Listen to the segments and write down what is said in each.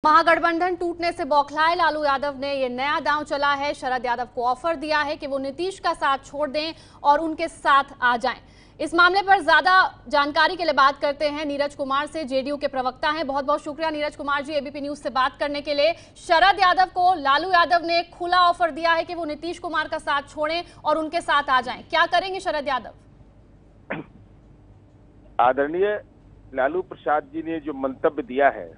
महागठबंधन टूटने से बौखलाए लालू यादव ने ये नया दांव चला है। शरद यादव को ऑफर दिया है कि वो नीतीश का साथ छोड़ दें और उनके साथ आ जाएं। इस मामले पर ज्यादा जानकारी के लिए बात करते हैं नीरज कुमार से, जेडीयू के प्रवक्ता हैं। बहुत बहुत शुक्रिया नीरज कुमार जी एबीपी न्यूज से बात करने के लिए। शरद यादव को लालू यादव ने एक खुला ऑफर दिया है कि वो नीतीश कुमार का साथ छोड़ें और उनके साथ आ जाएं। क्या करेंगे शरद यादव? आदरणीय लालू प्रसाद जी ने जो मंतव्य दिया है,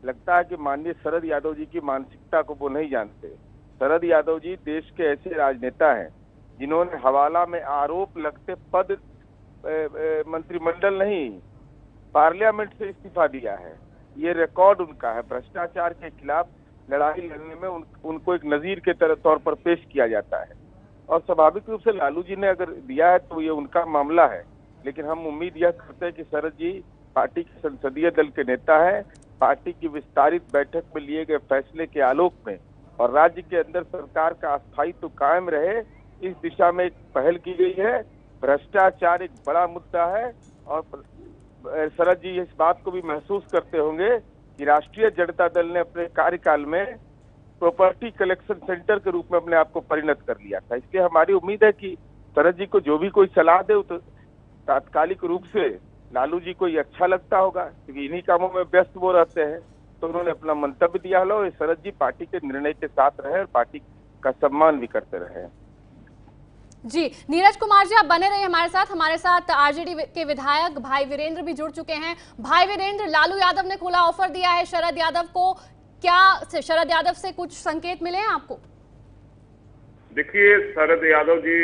लगता है कि माननीय शरद यादव जी की मानसिकता को वो नहीं जानते। शरद यादव जी देश के ऐसे राजनेता हैं जिन्होंने हवाला में आरोप लगते पद मंत्रिमंडल नहीं, पार्लियामेंट से इस्तीफा दिया है। ये रिकॉर्ड उनका है। भ्रष्टाचार के खिलाफ लड़ाई लड़ने में उनको एक नजीर के तौर पर पेश किया जाता है और स्वाभाविक रूप से लालू जी ने अगर दिया है तो ये उनका मामला है। लेकिन हम उम्मीद यह करते हैं कि शरद जी पार्टी के संसदीय दल के नेता है। पार्टी की विस्तारित बैठक में लिए गए फैसले के आलोक में और राज्य के अंदर सरकार का अस्थायित्व कायम रहे, इस दिशा में एक पहल की गई है। भ्रष्टाचार एक बड़ा मुद्दा है और शरद जी इस बात को भी महसूस करते होंगे कि राष्ट्रीय जनता दल ने अपने कार्यकाल में प्रॉपर्टी कलेक्शन सेंटर के रूप में अपने आप को परिणत कर लिया था। इसलिए हमारी उम्मीद है कि शरद जी को जो भी कोई सलाह दे तो तात्कालिक रूप से लालू जी को ये अच्छा लगता होगा, क्योंकि इन्हीं कामों में व्यस्त वो रहते हैं। तो उन्होंने अपना मंतव्य दिया हो, शरद जी पार्टी के निर्णय के साथ रहे और पार्टी का सम्मान भी करते रहे। जी नीरज कुमार जी, आप बने रहिए हमारे साथ आरजेडी के विधायक भाई वीरेंद्र भी जुड़ चुके हैं। भाई वीरेंद्र, लालू यादव ने खुला ऑफर दिया है शरद यादव को, क्या शरद यादव से कुछ संकेत मिले हैं आपको? देखिए, शरद यादव जी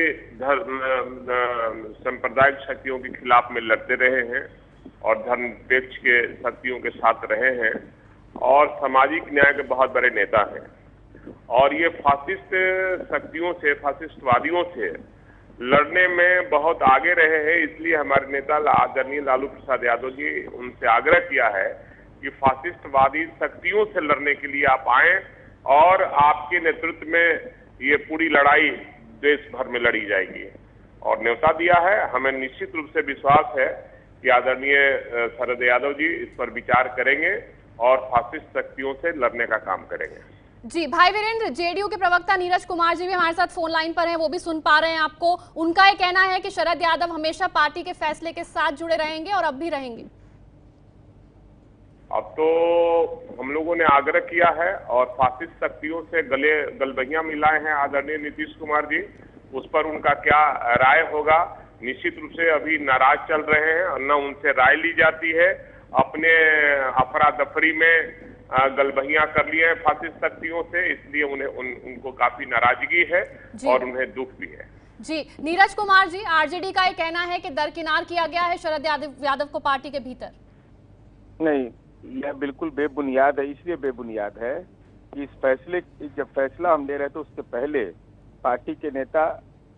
सांप्रदायिक शक्तियों के खिलाफ में लड़ते रहे हैं और धर्मनिरपेक्ष के शक्तियों के साथ रहे हैं और सामाजिक न्याय के बहुत बड़े नेता हैं। और ये फासिस्ट शक्तियों से, फासिस्टवादियों से लड़ने में बहुत आगे रहे हैं। इसलिए हमारे नेता आदरणीय लालू प्रसाद यादव जी उनसे आग्रह किया है कि फासिस्टवादी शक्तियों से लड़ने के लिए आप आए और आपके नेतृत्व में ये पूरी लड़ाई देश भर में लड़ी जाएगी और न्योता दिया है। हमें निश्चित रूप से विश्वास है कि आदरणीय शरद यादव जी इस पर विचार करेंगे और फासिस्ट शक्तियों से लड़ने का काम करेंगे। जी भाई वीरेंद्र, जेडीयू के प्रवक्ता नीरज कुमार जी भी हमारे साथ फोन लाइन पर हैं, वो भी सुन पा रहे हैं आपको। उनका ये कहना है कि शरद यादव हमेशा पार्टी के फैसले के साथ जुड़े रहेंगे और अब भी रहेंगे। अब तो हम लोगों ने आग्रह किया है और फासिस्ट शक्तियों से गलबहियां मिलाए हैं आदरणीय नीतीश कुमार जी। उस पर उनका क्या राय होगा, निश्चित रूप से अभी नाराज चल रहे हैं और न उनसे राय ली जाती है। अपने अफरा दफरी में गलबहियां कर लिए हैं फासिस्ट शक्तियों से, इसलिए उनको काफी नाराजगी है और उन्हें दुख भी है। जी नीरज कुमार जी, आरजेडी का ये कहना है कि दरकिनार किया गया है शरद यादव को पार्टी के भीतर। नहीं, यह बिल्कुल बेबुनियाद है। इसलिए बेबुनियाद है कि इस फैसले, जब फैसला हम ले रहे थे उसके पहले पार्टी के नेता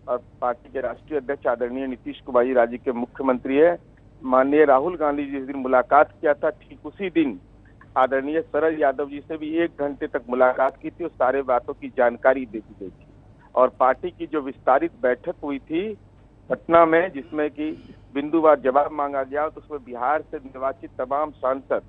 और पार्टी के राष्ट्रीय अध्यक्ष आदरणीय नीतीश कुमार जी, राज्य के मुख्यमंत्री है, माननीय राहुल गांधी जी जिस दिन मुलाकात किया था, ठीक उसी दिन आदरणीय शरद यादव जी से भी 1 घंटे तक मुलाकात की थी और सारे बातों की जानकारी दे दी गई थी। और पार्टी की जो विस्तारित बैठक हुई थी पटना में, जिसमें कि बिंदुवार जवाब मांगा गया, तो उसमें बिहार से निर्वाचित तमाम सांसद,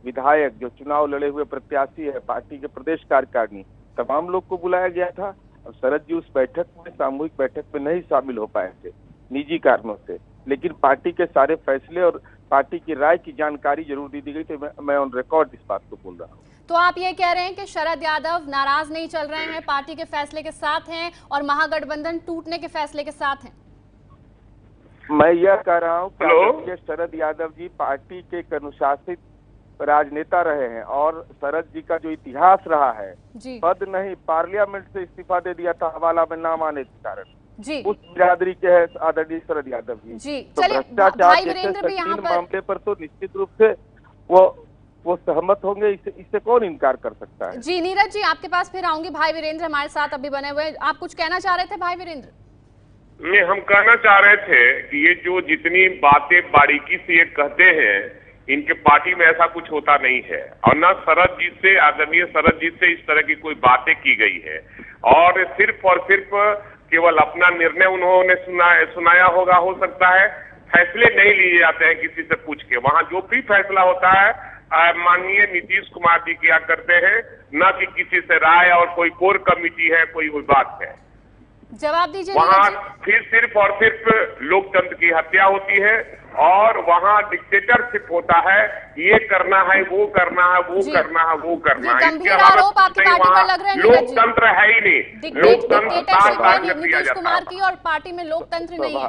विधायक, जो चुनाव लड़े हुए प्रत्याशी है, पार्टी के प्रदेश कार्यकारिणी, तमाम लोग को बुलाया गया था। अब शरद जी उस बैठक में, सामूहिक बैठक में नहीं शामिल हो पाए थे निजी कारणों से, लेकिन पार्टी के सारे फैसले और पार्टी की राय की जानकारी जरूर दी गई। तो मैं ऑन रिकॉर्ड इस बात को बोल रहा हूँ। तो आप ये कह रहे हैं कि शरद यादव नाराज नहीं चल रहे हैं, पार्टी के फैसले के साथ हैं और महागठबंधन टूटने के फैसले के साथ हैं? मैं यह कह रहा हूँ कि शरद यादव जी पार्टी के एक अनुशासित राजनेता रहे हैं और शरद जी का जो इतिहास रहा है, पद नहीं पार्लियामेंट से इस्तीफा दे दिया था हवाला में नाम आने के कारण, जी उस बिरादरी के है आदरणीय शरद यादव जी। तो भ्रष्टाचार जैसे मामले पर तो निश्चित रूप से वो सहमत होंगे, इससे कौन इनकार कर सकता है। जी नीरज जी, आपके पास फिर आऊंगी। भाई वीरेंद्र हमारे साथ अभी बने हुए, आप कुछ कहना चाह रहे थे भाई वीरेंद्र? नहीं, हम कहना चाह रहे थे कि ये जो जितनी बातें बारीकी से ये कहते हैं, इनके पार्टी में ऐसा कुछ होता नहीं है और न शरद जी से, आदरणीय शरद जी से इस तरह की कोई बातें की गई है और सिर्फ केवल अपना निर्णय उन्होंने सुनाया होगा, हो सकता है। फैसले नहीं लिए जाते हैं किसी से पूछ के, वहां जो भी फैसला होता है माननीय नीतीश कुमार जी किया करते हैं, न कि किसी से राय और कोई कोर कमेटी है, कोई बात है। जवाब दीजिए। वहां फिर सिर्फ और सिर्फ लोकतंत्र की हत्या होती है और वहां डिक्टेटरशिप होता है, ये करना है, वो करना है, वो करना है, वो करना है। गंभीर आरोप आपकी पार्टी पर लग रहे हैं। लोकतंत्र है ही नहीं, लोकतंत्र नीतीश कुमार की और पार्टी में लोकतंत्र नहीं है।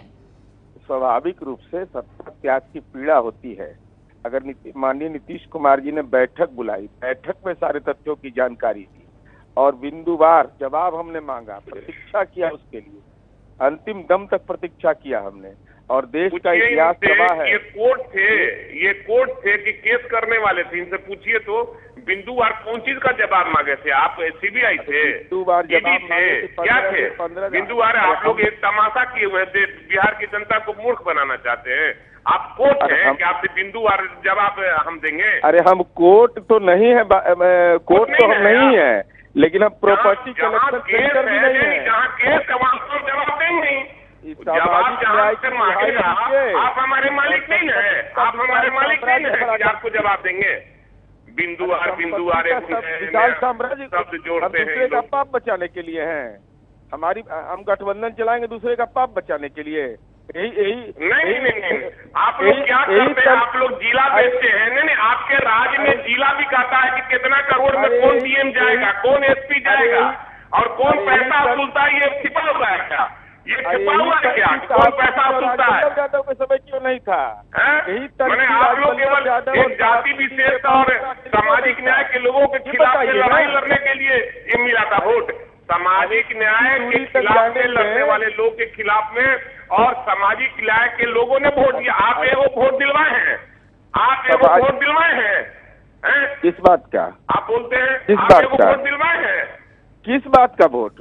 स्वाभाविक रूप से सत्ता त्याग की पीड़ा होती है। अगर माननीय नीतीश कुमार जी ने बैठक बुलाई, बैठक में सारे तथ्यों की जानकारी दी और बिंदुवार जवाब हमने मांगा, प्रतीक्षा किया, उसके लिए अंतिम दम तक प्रतीक्षा किया हमने, और देश का इतिहास गवाह है। ये कोर्ट थे कि केस करने वाले थे, इनसे पूछिए तो बिंदुवार कौन चीज का जवाब मांगे थे? आप सीबीआई थे, बिंदुवार जवाब थे, क्या थे? बिंदुवार आप लोग एक तमाशा किए हुए थे, बिहार की जनता को मूर्ख बनाना चाहते हैं। आप कोर्ट हैं कि आपसे बिंदुवार जवाब हम देंगे? अरे हम कोर्ट तो नहीं है, कोर्ट तो हम नहीं है, लेकिन हम प्रॉपर्टी कलेक्शन सेंटर भी नहीं है। जहाँ केस है वहाँ तो जवाब देंगे, जवाब जहाँ से मांगेगा। आप हमारे मालिक नहीं है, आप हमारे मालिक नहीं है कि आपको जवाब देंगे। बिंदुवार विशाल साम्राज्य शब्द जोड़ते हैं, दूसरे का पाप बचाने के लिए हैं। हम गठबंधन चलाएंगे दूसरे का पाप बचाने के लिए। नहीं, आप लोग क्या करते हैं? आप लोग जिला बेचते हैं। नहीं, आपके राज्य में जिला भी कहता है कि कितना करोड़ में कौन डीएम जाएगा, कौन एसपी जाएगा और कौन पैसा वसूलता है, ये छिपा हुआ है क्या? ये छिपा हुआ है क्या? कौन पैसा वसूलता है? यादव के समय क्यों नहीं था? मैंने आप लोग केवल एक जाति विशेष और सामाजिक न्याय के लोगों के खिलाफ लड़ाई लड़ने के लिए ये मिला था वोट। सामाजिक न्याय के खिलाफ में लड़ने वाले लोग के खिलाफ में और सामाजिक न्याय के लोगों ने वोट दिया। आप एगो वोट दिलवाए हैं, आप एगो वोट दिलवाए हैं। किस बात का आप बोलते हैं? किस आप बात एगो का वोट दिलवाए हैं? किस बात का वोट?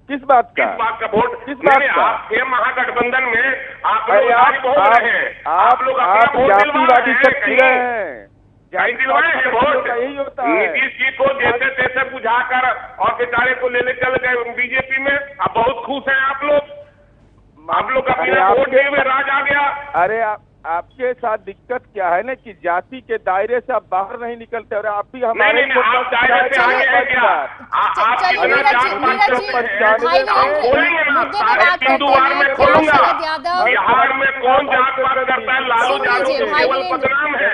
किस बात का? किस बात का वोट? किस बात का? आप थे महागठबंधन में, आप लोग आज बहुत रहे हैं, आप लोग अपना वोट जातिवादी शक्ति रहे हैं, कहीं दिलवाए हैं वोट? यही होता है। नीतीश जी को जैसे तैसे बुझाकर और बेचारे को लेने चल गए बीजेपी में। अब बहुत खुश हैं आप लोग का बिना वोट दिए हुए राज आ गया। अरे आपके साथ दिक्कत क्या है ना कि जाति के दायरे से आप बाहर नहीं निकलते और आप भी हमारे नहीं, आप दायरे से आगे हैं क्या? आप कितना हिंदुवार में खोलूंगा। बिहार में कौन जात पात करता है? लालू यादव केवल बदनाम है,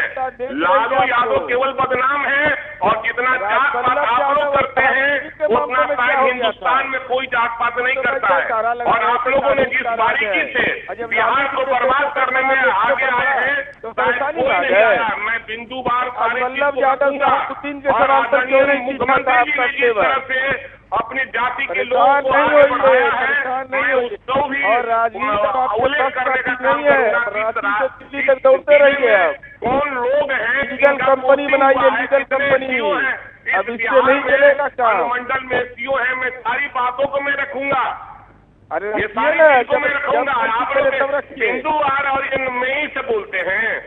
लालू यादव केवल बदनाम है। और जितना जात पात आप लोग करते हैं उतना शायद हिंदुस्तान में कोई जात पात नहीं करता है। और आप लोगों ने जिस बारीकी से बिहार को बर्बाद करने में आगे आए हैं, शायद कोई नहीं आया। मैं बिंदुवार वल्लभ यादव के सवाल पर क्यों नहीं मुख्यमंत्री जी ने जिस तरह से अपनी जाति के लोगों को आगे बढ़ाया है, मैं उसको भी उल्लेख करने का काम करूंगा। दौड़ते रहिए। कौन लोग हैं? लीगल कंपनी बनाइए, लीगल कंपनी। अब इससे नहीं चलेगा काम। मंडल में सीओ है, मैं सारी बातों को मैं रखूंगा। अरे ये सारी चीजों में रखूंगा। आप लोग बिंदुवार और मैं ही से बोलते हैं,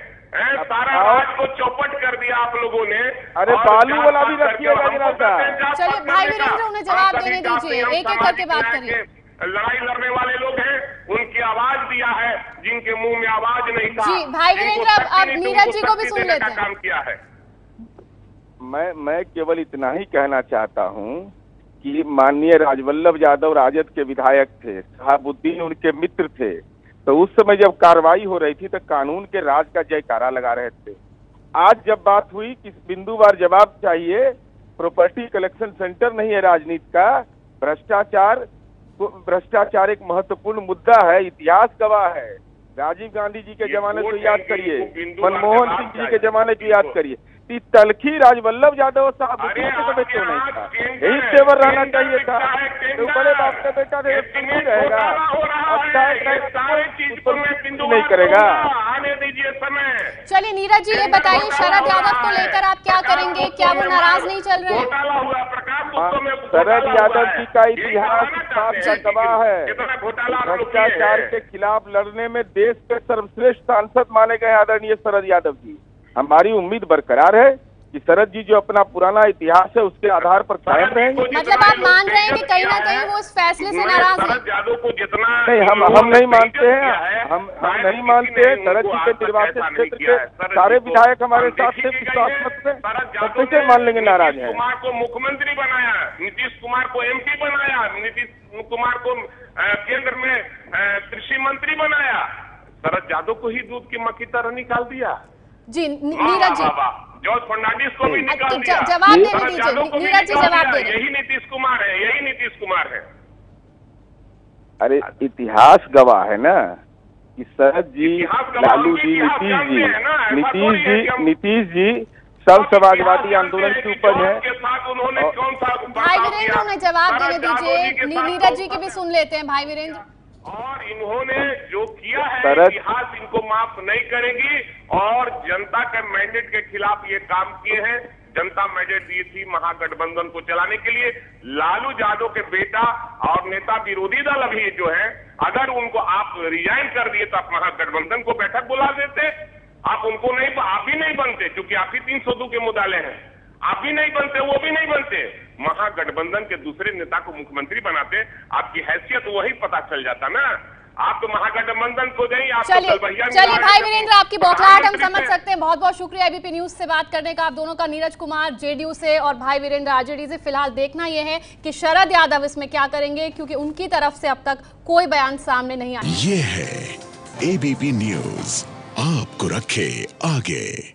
सारा राज को चौपट कर दिया आप लोगों ने। अरे बालू वाला भी रखिएगा जरा सा। चलिए भाई वीरेंद्र, उन्हें जवाब देने दीजिए, एक एक करके बात करिए। लड़ाई लड़ने वाले लोग हैं, उनकी आवाज दिया है जिनके मुंह में आवाज नहीं था। जी भाई वीरेंद्र, अब नीरज जी को भी सुन लेते हैं। काम किया है। मैं केवल इतना ही कहना चाहता हूँ कि माननीय राजवल्लभ यादव राजद के विधायक थे, शहाबुद्दीन उनके मित्र थे, तो उस समय जब कार्रवाई हो रही थी तो कानून के राज का जयकारा लगा रहे थे। आज जब बात हुई कि बिंदुवार जवाब चाहिए, प्रॉपर्टी कलेक्शन सेंटर नहीं है राजनीति का, भ्रष्टाचार एक महत्वपूर्ण मुद्दा है, इतिहास गवाह है। राजीव गांधी जी के जमाने को याद करिए, मनमोहन सिंह जी के जमाने को याद करिए। तलखी राजवल्लभ यादव साहब समय क्यों नहीं था? यही तेवर रहना चाहिए था। तो बड़े बाप का बेटा नहीं रहेगा, नहीं करेगा। आने दीजिए समय। चलिए नीरज जी, ये बताइए शरद यादव को लेकर आप क्या करेंगे? क्या वो नाराज नहीं चल रहे हैं? शरद यादव जी का इतिहास का गवाह है। भ्रष्टाचार के खिलाफ लड़ने में देश के सर्वश्रेष्ठ सांसद माने गए आदरणीय शरद यादव जी। हमारी उम्मीद बरकरार है कि शरद जी जो अपना पुराना इतिहास है उसके आधार पर कायम रहेंगे। मतलब आप मान रहे हैं कि कहीं ना कहीं वो इस फैसले से नाराज हैं? शरद यादव को जितना नहीं, हम नहीं मानते हैं, हम नहीं मानते हैं। शरद जी के निर्वाचित क्षेत्र के सारे विधायक हमारे साथ थे विश्वास मत में, तो कैसे मान लेंगे नाराज है? कुमार को मुख्यमंत्री बनाया, नीतीश कुमार को MP बनाया, नीतीश कुमार को केंद्र में कृषि मंत्री बनाया, शरद यादव को ही दूध की मक्खी तरह निकाल दिया। जी नीरज जी, जॉर्ज फर्नांडिस को भी निकाल दिया। जवाब देने दीजिए नीरज जी, जवाब दे रहे हैं। यही नीतीश कुमार है, यही नीतीश कुमार है। अरे इतिहास गवाह है ना कि शरद जी, लालू जी, नीतीश जी सब समाजवादी आंदोलन के ऊपर है। भाई वीरेंद्र उन्हें जवाब देने दीजिए, नीरज जी की भी सुन लेते हैं। भाई वीरेंद्र, और इन्होंने जो किया है इतिहास इनको माफ नहीं करेगी, और जनता के मैंडेट के खिलाफ ये काम किए हैं। जनता मैंडेट दी थी महागठबंधन को चलाने के लिए। लालू यादव के बेटा और नेता विरोधी दल अभी जो है, अगर उनको आप रिजाइन कर दिए तो आप महागठबंधन को बैठक बुला देते। आप उनको नहीं, आप भी नहीं बनते, क्योंकि आप ही 302 के मुद्दाले हैं। आप भी नहीं बनते, वो भी नहीं बनते, महागठबंधन के दूसरे नेता को मुख्यमंत्री बनाते, आपकी हैसियत वही पता चल जाता ना। आप तो महागठबंधन को नहीं, आप चलिए भाई वीरेंद्र, आपकी बौखलाहट हम समझ सकते हैं। बहुत बहुत शुक्रिया ABP न्यूज से बात करने का आप दोनों का। नीरज कुमार JDU से और भाई वीरेंद्र RJD से। फिलहाल देखना यह है कि शरद यादव इसमें क्या करेंगे, क्योंकि उनकी तरफ से अब तक कोई बयान सामने नहीं आया। ये है ABP न्यूज, आपको रखे आगे।